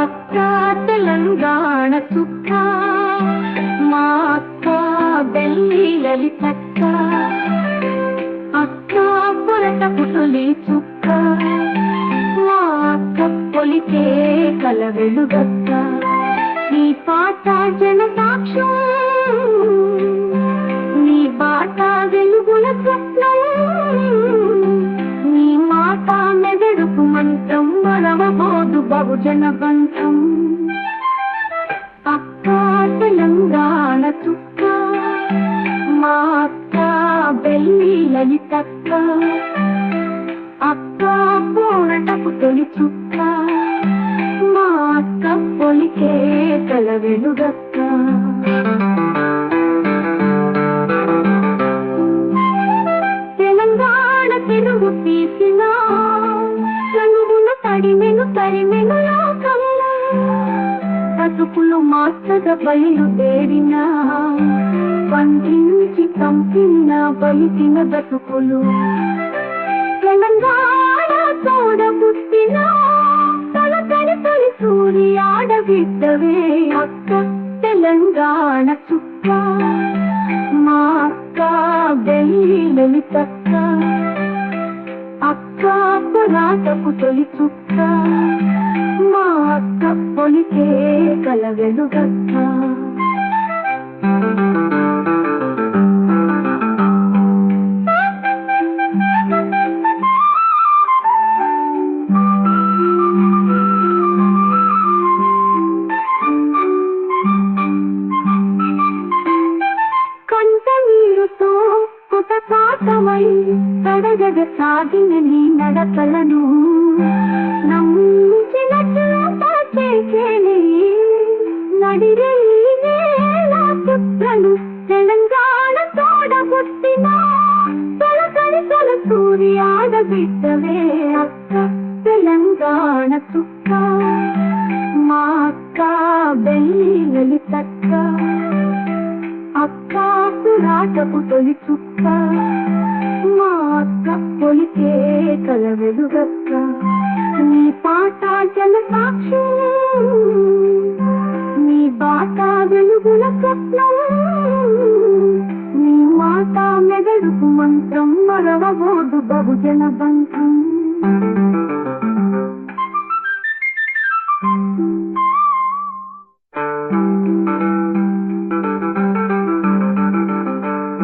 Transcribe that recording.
అక్క తెలంగాణ చుక్క మా అక్క బెల్లి లలితక్క, అక్క పొరటపు తొలి చుక్క మా అక్క పొలికే కల వెలుగక్క. నీ పాట జన సాక్ష్యం, నీ బాట వెలుగుల స్వప్నం, నీ మాట మెదడుకు మంత్రం, మరవబోదు బహుజన బంధం. అక్క తెలంగాణ చుక్క మా అక్క బెల్లి లలితక్క, అక్క పూనటపు తొలి చుక్క మా అక్క పొలికే కల వెలుగక్క. తెలంగాణ తెలుగు తీసిన తెలుగును తడిమెను తరిమెను లోకంలో, బతుకులు మార్చగ బయలుదేరిన పండించి పంపిన బలిసిన బతుకులు. తెలంగాణ తోడ పుట్టిన తలకని తొలి సూరి ఆడబిడ్డవే అక్క తెలంగాణ చుక్క మా అక్క బెల్లి లలితక్క, అక్క పొరాటపు తొలి చుక్క మా అక్క పొలికే కల వెలుగక్క. పాఠమై తడగడ సాగిన నీ నడకలను నమ్మించినట్లు చేసేనే నడిరేలా పుట్టను. తెలంగాణ తోడ పుట్టిన తొలకని తొల సూరి ఆడబిడ్డవే అక్క తెలంగాణ చుక్క మా అక్క బెల్లి లలితక్క, అక్క పురాటపు తొలి చుక్క మా అక్క పొలికే కల వెలుగక్క. నీ పాట జన సాక్ష్యం, నీ బాట వెలుగుల స్వప్నం, నీ మాట మెదడుకు మంత్రం, మరవబోదు బహుజన బంధం.